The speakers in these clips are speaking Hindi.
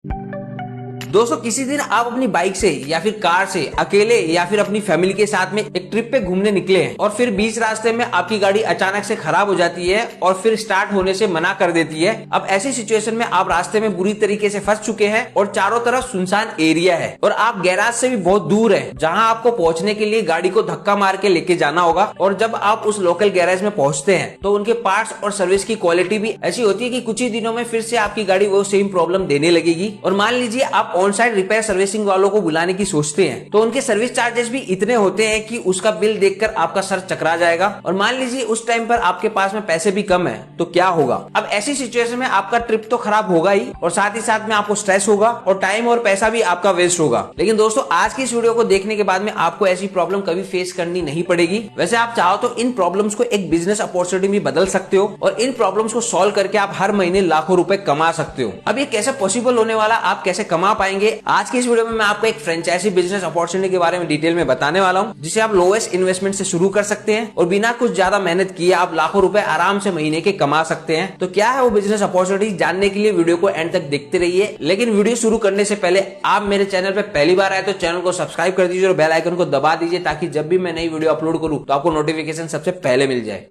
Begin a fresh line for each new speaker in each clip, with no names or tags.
दोस्तों किसी दिन आप अपनी बाइक से या फिर कार से अकेले या फिर अपनी फैमिली के साथ में एक ट्रिप पे घूमने निकले हैं और फिर बीच रास्ते में आपकी गाड़ी अचानक से खराब हो जाती है और फिर स्टार्ट होने से मना कर देती है। अब ऐसी सिचुएशन में आप रास्ते में बुरी तरीके से फंस चुके हैं और चारों तरफ सुनसान एरिया है और आप गैराज से भी बहुत दूर है जहाँ आपको पहुंचने के लिए गाड़ी को धक्का मार के लेके जाना होगा। और जब आप उस लोकल गैराज में पहुंचते हैं तो उनके पार्ट्स और सर्विस की क्वालिटी भी ऐसी होती है कि कुछ ही दिनों में फिर से आपकी गाड़ी वो सेम प्रॉब्लम देने लगेगी। और मान लीजिए आप ऑन साइड रिपेयर सर्विसिंग वालों को बुलाने की सोचते हैं तो उनके सर्विस चार्जेस भी इतने होते हैं कि उसका बिल देखकर आपका सर चकरा जाएगा। और मान लीजिए उस टाइम पर आपके पास में पैसे भी कम है तो क्या होगा। अब ऐसी सिचुएशन में आपका ट्रिप तो खराब होगा ही और साथ ही साथ में आपको स्ट्रेस होगा और टाइम और पैसा भी आपका वेस्ट होगा। लेकिन दोस्तों आज की इस वीडियो को देखने के बाद में आपको ऐसी प्रॉब्लम कभी फेस करनी नहीं पड़ेगी। वैसे आप चाहो तो इन प्रॉब्लम्स को एक बिजनेस अपॉर्चुनिटी में बदल सकते हो और इन प्रॉब्लम्स को सॉल्व करके आप हर महीने लाखों रुपए कमा सकते हो। अब ये कैसे पॉसिबल होने वाला, आप कैसे कमा पाएंगे, आज की इस वीडियो में मैं आपको एक फ्रेंचाइजी बिजनेस अपॉर्चुनिटी के बारे में डिटेल में बताने वाला हूं जिसे आप लोएस्ट इन्वेस्टमेंट से शुरू कर सकते हैं और बिना कुछ ज्यादा मेहनत किए आप लाखों रुपए आराम से महीने के कमा सकते हैं। तो क्या है वो बिजनेस अपॉर्चुनिटी, जानने के लिए वीडियो को एंड तक देखते रहिए। लेकिन वीडियो शुरू करने से पहले आप मेरे चैनल पे पहली बार आए तो चैनल को सब्सक्राइब कर दीजिए और बेल आइकन को दबा दीजिए ताकि जब भी मैं नई वीडियो अपलोड करूं तो आपको नोटिफिकेशन सबसे पहले मिल जाए।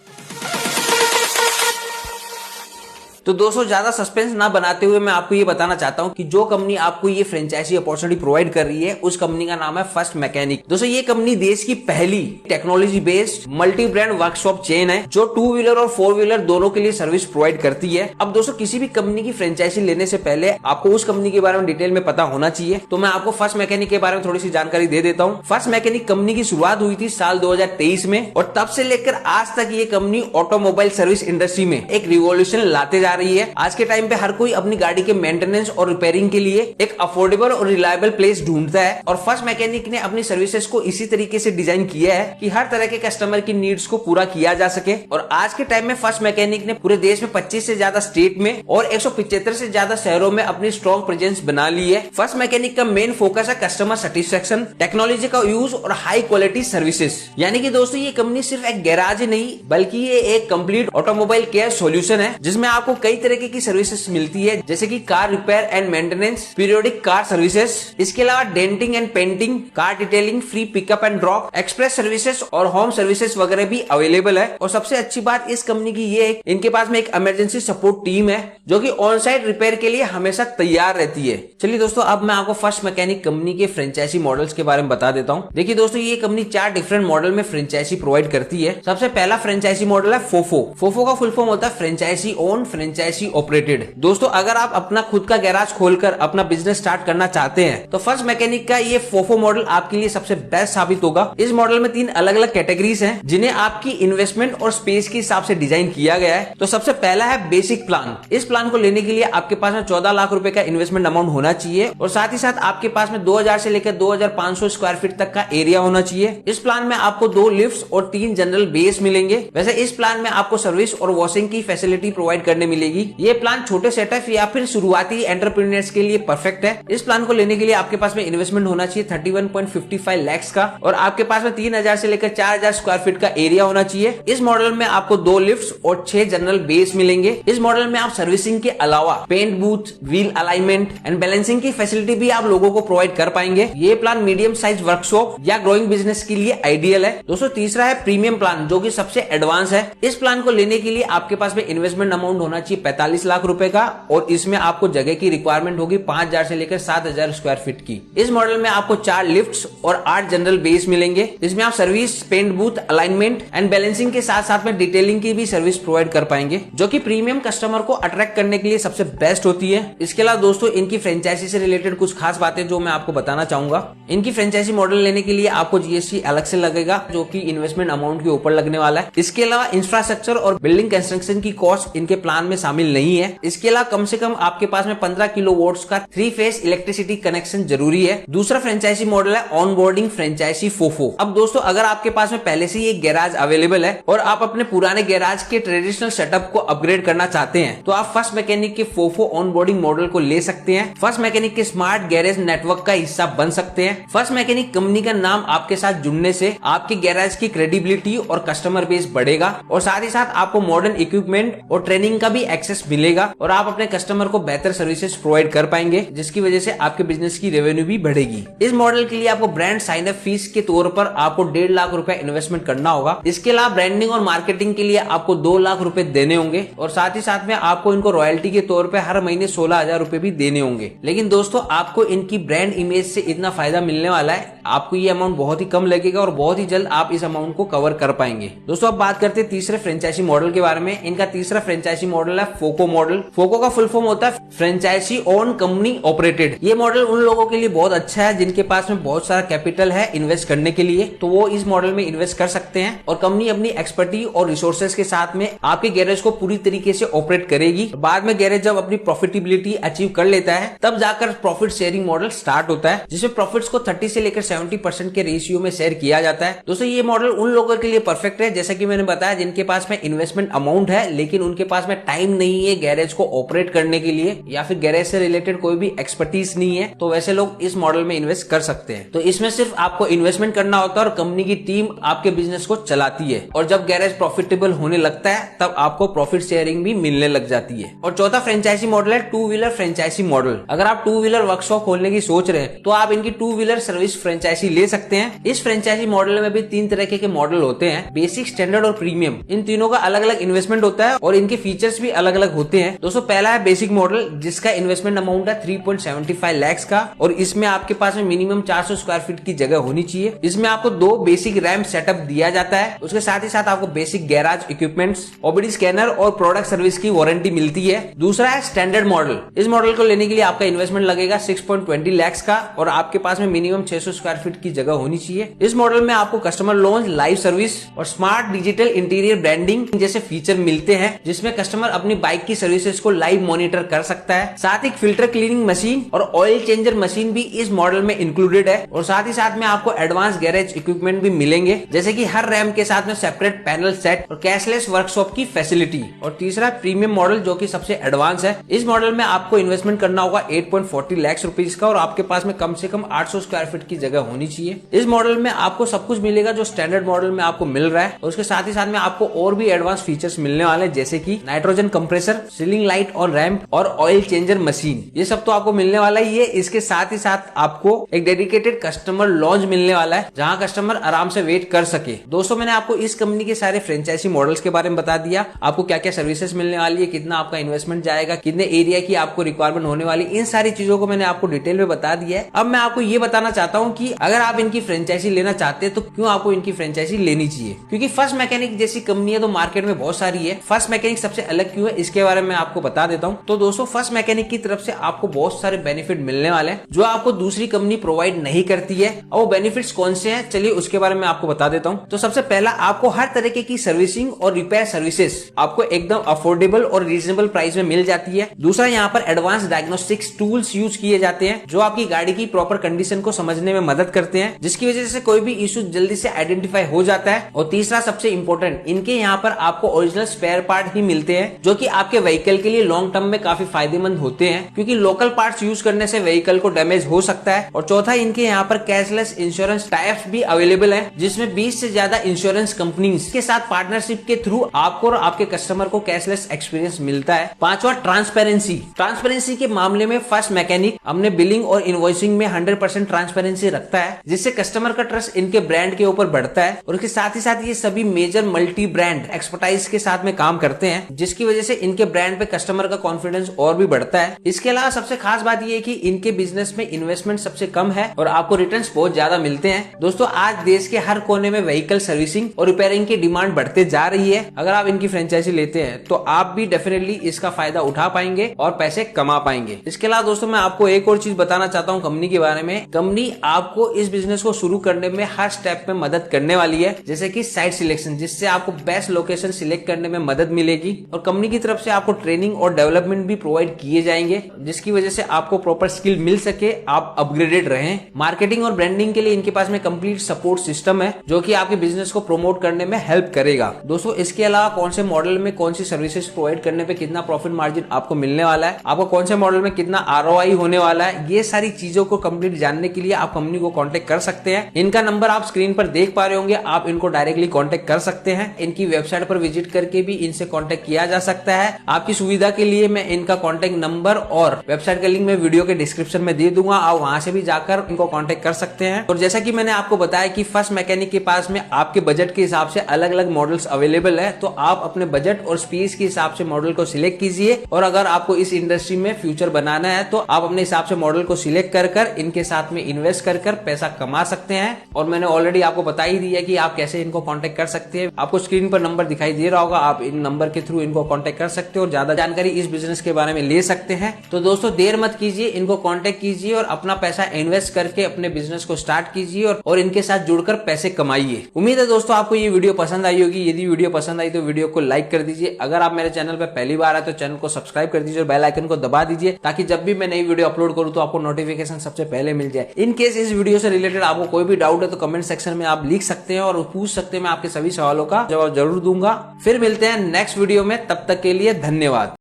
तो दोस्तों ज्यादा सस्पेंस ना बनाते हुए मैं आपको ये बताना चाहता हूं कि जो कंपनी आपको ये फ्रेंचाइजी अपॉर्चुनिटी प्रोवाइड कर रही है उस कंपनी का नाम है फर्स्ट मैकेनिक। दोस्तों ये कंपनी देश की पहली technology based multi brand workshop chain है जो 2 व्हीलर और 4 व्हीलर दोनों के लिए सर्विस प्रोवाइड करती है। अब दोस्तों किसी भी कंपनी की फ्रेंचाइजी लेने से पहले आपको उस कंपनी के बारे में डिटेल में पता होना चाहिए। तो मैं आपको फर्स्ट मैकेनिक के बारे में थोड़ी सी जानकारी दे देता हूँ। फर्स्ट मैकेनिक कंपनी की शुरुआत हुई थी साल 2023 में और तब से लेकर आज तक ये कंपनी ऑटोमोबाइल सर्विस इंडस्ट्री में एक रिवॉल्यूशन लाते जा रही है। आज के टाइम पे हर कोई अपनी गाड़ी के मेंटेनेंस और रिपेयरिंग के लिए एक अफोर्डेबल और रिलायबल प्लेस ढूंढता है और फर्स्ट मैकेनिक ने अपनी सर्विसेज को इसी तरीके से डिजाइन किया है कि हर तरह के कस्टमर की नीड्स को पूरा किया जा सके। और आज के टाइम में फर्स्ट मैकेनिक ने पूरे देश में 25 से ज्यादा स्टेट में और 175 से ज्यादा शहरों में अपनी स्ट्रॉन्ग प्रेजेंस बना ली है। फर्स्ट मैकेनिक का मेन फोकस है कस्टमर सेटिस्फेक्शन, टेक्नोलॉजी का यूज और हाई क्वालिटी सर्विसेज। यानी कि दोस्तों ये कंपनी सिर्फ एक गैराज ही नहीं बल्कि ये एक कंप्लीट ऑटोमोबाइल केयर सॉल्यूशन है जिसमें आपको कई तरह की सर्विसेज मिलती है जैसे कि car repair and maintenance, periodic car services, इसके अलावा denting and painting, car detailing, free pickup and drop, express services और होम सर्विसेज वगैरह भी अवेलेबल है। और सबसे अच्छी बात इस कंपनी की ये है इनके पास में एक इमरजेंसी सपोर्ट टीम है जो कि ऑन साइट रिपेयर के लिए हमेशा तैयार रहती है। चलिए दोस्तों अब मैं आपको फर्स्ट मैकेनिक कंपनी के फ्रेंचाइजी मॉडल्स के बारे में बता देता हूँ। देखिए दोस्तों ये कंपनी 4 डिफरेंट मॉडल में फ्रेंचाइजी प्रोवाइड करती है। सबसे पहला फ्रेंचाइजी मॉडल है फोफो। फोफो का फुल फॉर्म होता है फ्रेंचाइजी ओन फ्रेंचाइजी ऑपरेटेड। दोस्तों अगर आप अपना खुद का गैराज खोलकर अपना बिजनेस स्टार्ट करना चाहते हैं तो फर्स्ट मैकेनिक का ये फोफो मॉडल आपके लिए सबसे बेस्ट साबित होगा। इस मॉडल में 3 अलग अलग कैटेगरीज हैं जिन्हें आपकी इन्वेस्टमेंट और स्पेस के हिसाब से डिजाइन किया गया है। तो सबसे पहला है बेसिक प्लान। इस प्लान को लेने के लिए आपके पास में 14 लाख रुपए का इन्वेस्टमेंट अमाउंट होना चाहिए और साथ ही साथ आपके पास में 2000 से लेकर 2500 स्क्वायर फीट तक का एरिया होना चाहिए। इस प्लान में आपको 2 लिफ्ट्स और 3 जनरल बेस मिलेंगे। वैसे इस प्लान में आपको सर्विस और वॉशिंग की फैसिलिटी प्रोवाइड करने मिलेगी। ये प्लान छोटे सेटअप या फिर शुरुआती एंटरप्रेन्योर्स के लिए परफेक्ट है। इस प्लान को लेने के लिए आपके पास में इन्वेस्टमेंट होना चाहिए 31.55 लाख का और आपके पास में 3000 से लेकर 4000 स्क्वायर फीट का एरिया होना चाहिए। इस मॉडल में आपको 2 लिफ्ट्स और 6 जनरल बेस मिलेंगे। इस मॉडल में आप सर्विसिंग के अलावा paint booth, wheel alignment and balancing की फैसिलिटी भी आप लोगों को प्रोवाइड कर पाएंगे। ये प्लान मीडियम साइज वर्कशॉप या ग्रोइंग बिजनेस के लिए आइडियल है। दोस्तों तीसरा है प्रीमियम प्लान जो कि सबसे एडवांस है। इस प्लान को लेने के लिए आपके पास में इन्वेस्टमेंट अमाउंट होना चाहिए 45 लाख रुपए का और इसमें आपको जगह की रिक्वायरमेंट होगी 5000 से लेकर 7000 स्क्वायर फीट की। इस मॉडल में आपको 4 लिफ्ट्स और 8 जनरल बेस मिलेंगे जिसमें आप service, paint booth, alignment and balancing के साथ साथ में डिटेलिंग की भी सर्विस प्रोवाइड कर पाएंगे जो कि प्रीमियम कस्टमर को अट्रैक्ट करने के लिए सबसे बेस्ट होती है। इसके अलावा दोस्तों इनकी फ्रेंचाइजी से रिलेटेड कुछ खास बातें जो मैं आपको बताना चाहूंगा। इनकी फ्रेंचाइजी मॉडल लेने के लिए आपको जीएसटी अलग से लगेगा जो कि इन्वेस्टमेंट अमाउंट के ऊपर लगने वाला है। इसके अलावा इंफ्रास्ट्रक्चर और बिल्डिंग कंस्ट्रक्शन की कॉस्ट इनके प्लान में शामिल नहीं है। इसके अलावा कम से कम आपके पास में 15 किलोवाट्स का 3 फेज इलेक्ट्रिसिटी कनेक्शन जरूरी है। दूसरा फ्रेंचाइजी मॉडल है ऑनबोर्डिंग फ्रेंचाइजी फोफो। अब दोस्तों अगर आपके पास में पहले से ही एक गैराज अवेलेबल है और आप अपने पुराने गैराज के ट्रेडिशनल सेटअप को अपग्रेड करना चाहते हैं तो आप फर्स्ट मैकेनिक के फोफो ऑनबोर्डिंग मॉडल को ले सकते हैं। फर्स्ट मैकेनिक के स्मार्ट गैरेज नेटवर्क का हिस्सा बन सकते हैं। फर्स्ट मैकेनिक कंपनी का नाम आपके साथ जुड़ने से आपके गैराज की क्रेडिबिलिटी और कस्टमर बेस बढ़ेगा और साथ ही साथ आपको मॉडर्न इक्विपमेंट और ट्रेनिंग का भी भी एक्सेस मिलेगा और आप अपने कस्टमर को बेहतर सर्विसेज प्रोवाइड कर पाएंगे, जिसकी वजह से आपके बिजनेस की रेवेन्यू भी बढ़ेगी। इस मॉडल के लिए आपको ब्रांड साइन अप फीस के तौर पर आपको 1.5 लाख रुपए इन्वेस्टमेंट करना होगा। इसके अलावा ब्रांडिंग और मार्केटिंग के लिए आपको 2 लाख रुपए देने होंगे और साथ ही साथ में आपको इनको रॉयल्टी के तौर पे हर महीने 16,000 रुपए भी देने होंगे। लेकिन दोस्तों आपको इनकी ब्रांड इमेज से इतना फायदा मिलने वाला है, आपको ये अमाउंट बहुत ही कम लगेगा और बहुत ही जल्द आप इस अमाउंट को कवर कर पाएंगे। दोस्तों अब बात करते हैं तीसरे फ्रेंचाइजी मॉडल के बारे में। इनका तीसरा फ्रेंचाइजी मॉडल है फोको मॉडल। फोको का फुल फॉर्म होता है फ्रेंचाइजी ओन कंपनी ऑपरेटेड। ये मॉडल उन लोगों के लिए बहुत अच्छा है जिनके पास में बहुत सारा कैपिटल है इन्वेस्ट करने के लिए, तो वो इस मॉडल में इन्वेस्ट कर सकते हैं और कंपनी अपनी एक्सपर्टीज और रिसोर्सेज के साथ में आपके गैरेज को पूरी तरीके से ऑपरेट करेगी। बाद में गैरेज जब अपनी प्रॉफिटेबिलिटी अचीव कर लेता है तब जाकर प्रॉफिट शेयरिंग मॉडल स्टार्ट होता है, जिसमें प्रॉफिट्स को 30 से लेकर 70% के रेशियो में शेयर किया जाता है। दोस्तों ये मॉडल उन लोगों के लिए परफेक्ट है, जैसा कि मैंने बताया, जिनके पास में इन्वेस्टमेंट अमाउंट है लेकिन उनके पास में टाइम नहीं है गैरेज को ऑपरेट करने के लिए, या फिर गैरेज से रिलेटेड कोई भी एक्सपर्टीज नहीं है, तो वैसे लोग इस मॉडल में इन्वेस्ट कर सकते हैं। तो इसमें सिर्फ आपको इन्वेस्टमेंट करना होता है और कंपनी की टीम आपके बिजनेस को चलाती है और जब गैरेज प्रॉफिटेबल होने लगता है तब आपको प्रॉफिट शेयरिंग भी मिलने लग जाती है। और चौथा फ्रेंचाइजी मॉडल है टू व्हीलर फ्रेंचाइजी मॉडल। अगर आप टू व्हीलर वर्कशॉप खोलने की सोच रहे हैं तो आप इनकी टू व्हीलर सर्विस फ्रेंचाइजी ले सकते हैं। इस फ्रेंचाइजी मॉडल में भी 3 तरह के मॉडल होते हैं, बेसिक, स्टैंडर्ड और प्रीमियम। इन तीनों का अलग अलग इन्वेस्टमेंट होता है और इनके फीचर्स भी अलग अलग होते हैं। दोस्तों पहला है बेसिक मॉडल, जिसका इन्वेस्टमेंट अमाउंट है 3.75 लाख का और इसमें आपके पास में मिनिमम 400 स्क्वायर फीट की जगह होनी चाहिए। इसमें आपको 2 बेसिक रैम्प सेटअप दिया जाता है, उसके साथ ही साथ आपको basic garage equipments, OBD scanner और प्रोडक्ट सर्विस की वारंटी मिलती है। दूसरा है स्टैंडर्ड मॉडल। इस मॉडल को लेने के लिए आपका इन्वेस्टमेंट लगेगा 6.20 लाख का और आपके पास में मिनिमम 600 स्क्वायर फीट की जगह होनी चाहिए। इस मॉडल में आपको कस्टमर लॉन्च, लाइव सर्विस और स्मार्ट डिजिटल इंटीरियर ब्रांडिंग जैसे फीचर मिलते हैं, जिसमें कस्टमर अपनी बाइक की सर्विसेज को लाइव मॉनिटर कर सकता है। साथ ही फिल्टर क्लीनिंग मशीन और ऑयल चेंजर मशीन भी इस मॉडल में इंक्लूडेड है और साथ ही साथ में आपको एडवांस गैरेज इक्विपमेंट भी मिलेंगे, जैसे कि हर रैम के साथ में सेपरेट पैनल सेट और कैशलेस वर्कशॉप की फैसिलिटी। और तीसरा प्रीमियम मॉडल, जो कि सबसे एडवांस है। इस मॉडल में आपको इन्वेस्टमेंट करना होगा 8.40 लाख रुपीज का और आपके पास में कम से कम 800 स्क्वायर फीट की जगह होनी चाहिए। इस मॉडल में आपको सब कुछ मिलेगा जो स्टैंडर्ड मॉडल में आपको मिल रहा है और उसके साथ ही साथ में आपको और भी एडवांस फीचर्स मिलने वाले हैं, जैसे कि नाइट्रोजन कंप्रेसर, सीलिंग लाइट और रैंप और ऑयल चेंजर मशीन। ये सब तो आपको मिलने वाला ही है। इसके साथ ही साथ आपको एक डेडिकेटेड कस्टमर लॉन्च मिलने वाला है, जहां कस्टमर आराम से वेट कर सके। दोस्तों मैंने आपको इस कंपनी के सारे फ्रेंचाइजी मॉडल्स के बारे में बता दिया, आपको क्या क्या सर्विसेज मिलने वाली है, कितना आपका इन्वेस्टमेंट जाएगा, कितने एरिया की आपको रिक्वायरमेंट होने वाली, इन सारी चीजों को मैंने आपको डिटेल में बता दिया है। अब मैं आपको ये बताना चाहता हूँ कि अगर आप इनकी फ्रेंचाइजी लेना चाहते हैं तो क्यों आपको इनकी फ्रेंचाइजी लेनी चाहिए। क्योंकि फर्स्ट मैकेनिक जैसी कंपनी है तो मार्केट में बहुत सारी है, फर्स्ट मैकेनिक सबसे अलग क्यों है इसके बारे में आपको बता देता हूँ। तो दोस्तों फर्स्ट मैकेनिक की तरफ से आपको बहुत सारे बेनिफिट मिलने वाले हैं जो आपको दूसरी कंपनी प्रोवाइड नहीं करती है। और वो बेनिफिट्स कौन से हैं, चलिए उसके बारे में आपको बता देता हूँ। तो सबसे पहला, आपको हर तरीके की सर्विसिंग और रिपेयर सर्विसेज आपको एकदम अफोर्डेबल और रीजनेबल प्राइस में मिल जाती है। दूसरा, यहाँ पर एडवांस डायग्नोस्टिक्स टूल्स यूज किए जाते हैं जो आपकी गाड़ी की प्रॉपर कंडीशन को समझने में मदद करते हैं, जिसकी वजह से कोई भी इश्यू जल्दी से आइडेंटिफाई हो जाता है। और तीसरा सबसे इंपॉर्टेंट, इनके यहाँ पर आपको ओरिजिनल स्पेयर पार्ट ही मिलते हैं जो कि आपके व्हीकल के लिए लॉन्ग टर्म में काफी फायदेमंद होते हैं, क्योंकि लोकल पार्ट्स यूज करने से व्हीकल को डैमेज हो सकता है। और चौथा, इनके यहाँ पर कैशलेस इंश्योरेंस टाइप्स भी अवेलेबल है, जिसमें 20 से ज्यादा इंश्योरेंस कंपनीज के साथ पार्टनरशिप के थ्रू आपको और आपके कस्टमर को कैशलेस एक्सपीरियंस मिलता है। पांचवा, ट्रांसपेरेंसी के मामले में फर्स्ट मैकेनिक अपने बिलिंग और इनवॉइसिंग में 100% ट्रांसपेरेंसी रखता है, जिससे कस्टमर का ट्रस्ट इनके ब्रांड के ऊपर बढ़ता है। और इसके साथ ही साथ ये सभी मेजर मल्टी ब्रांड एक्सपर्टाइज के साथ में काम करते हैं, जिसकी वजह से इनके ब्रांड पे कस्टमर का कॉन्फिडेंस और भी बढ़ता है। इसके अलावा सबसे खास बात यह है कि इनके बिजनेस में इन्वेस्टमेंट सबसे कम है और आपको रिटर्न्स बहुत ज्यादा मिलते हैं। दोस्तों आज देश के हर कोने में व्हीकल सर्विसिंग और रिपेयरिंग की डिमांड बढ़ते जा रही है। अगर आप इनकी फ्रेंचाइजी लेते हैं तो आप भी डेफिनेटली इसका फायदा उठा पाएंगे और पैसे कमा पाएंगे। इसके अलावा दोस्तों मैं आपको एक और चीज बताना चाहता हूँ कंपनी के बारे में। कंपनी आपको इस बिजनेस को शुरू करने में हर स्टेप में मदद करने वाली है, जैसे कि साइट सिलेक्शन, जिससे आपको बेस्ट लोकेशन सिलेक्ट करने में मदद मिलेगी। और कंपनी की तरफ से आपको ट्रेनिंग और डेवलपमेंट भी प्रोवाइड किए जाएंगे, जिसकी वजह से आपको प्रॉपर स्किल मिल सके, आप अपग्रेडेड रहें। मार्केटिंग और ब्रांडिंग के लिए इनके पास में कंप्लीट सपोर्ट सिस्टम है जो कि आपके बिजनेस को प्रमोट करने में हेल्प करेगा। दोस्तों इसके अलावा कौन से मॉडल में कौन सी सर्विसेज प्रोवाइड करने पे कितना प्रॉफिट मार्जिन आपको मिलने वाला है, आपको कौन से मॉडल में कितना ROI होने वाला है, ये सारी चीजों को कंप्लीट जानने के लिए आप कंपनी को कांटेक्ट कर सकते हैं। इनका नंबर आप स्क्रीन पर देख पा रहे होंगे, आप इनको डायरेक्टली कांटेक्ट कर सकते हैं। इनकी वेबसाइट पर विजिट करके भी इनसे कांटेक्ट किया जा सकता है। आपकी सुविधा के लिए मैं इनका कांटेक्ट नंबर और वेबसाइट का लिंक मैं वीडियो के डिस्क्रिप्शन में दे दूंगा, आप वहां से भी जाकर इनको कांटेक्ट कर सकते हैं। और जैसा कि मैंने आपको बताया कि फर्स्ट मैकेनिक के पास में आपके बजट के हिसाब से अलग अलग मॉडल्स अवेलेबल है, तो आप अपने बजट और स्पेस के हिसाब से मॉडल को सिलेक्ट कीजिए। और अगर आपको इस इंडस्ट्री में फ्यूचर बनाना है तो आप अपने हिसाब से मॉडल को सिलेक्ट कर इनके साथ में इन्वेस्ट कर पैसा कमा सकते हैं। और मैंने ऑलरेडी आपको बता ही दिया कि आप कैसे इनको कांटेक्ट कर सकते हैं। आपको स्क्रीन पर नंबर दिखाई दे रहा होगा, आप इन नंबर के थ्रू इनको कांटेक्ट कर सकते हो और ज्यादा जानकारी इस बिजनेस के बारे में ले सकते हैं। तो दोस्तों देर मत कीजिए, इनको कांटेक्ट कीजिए और अपना पैसा इन्वेस्ट करके अपने बिजनेस को स्टार्ट कीजिए और इनके साथ जुड़कर पैसे कमाइए। उम्मीद है दोस्तों आपको ये वीडियो पसंद आई होगी। यदि वीडियो पसंद आई तो वीडियो को लाइक कर दीजिए। अगर आप मेरे चैनल पर पहली बार आए तो चैनल को सब्सक्राइब कर दीजिए और बेल आइकन को दबा दीजिए, ताकि जब भी मैं नई वीडियो अपलोड करूं तो आपको नोटिफिकेशन सबसे पहले मिल जाए। इन केस इस वीडियो से रिलेटेड आपको कोई भी डाउट है तो कमेंट सेक्शन में आप लिख सकते हैं और पूछ सकते हैं, मैं आपके सभी सवालों का जवाब जरूर दूंगा। फिर मिलते हैं नेक्स्ट वीडियो में, तब तक के लिए धन्यवाद।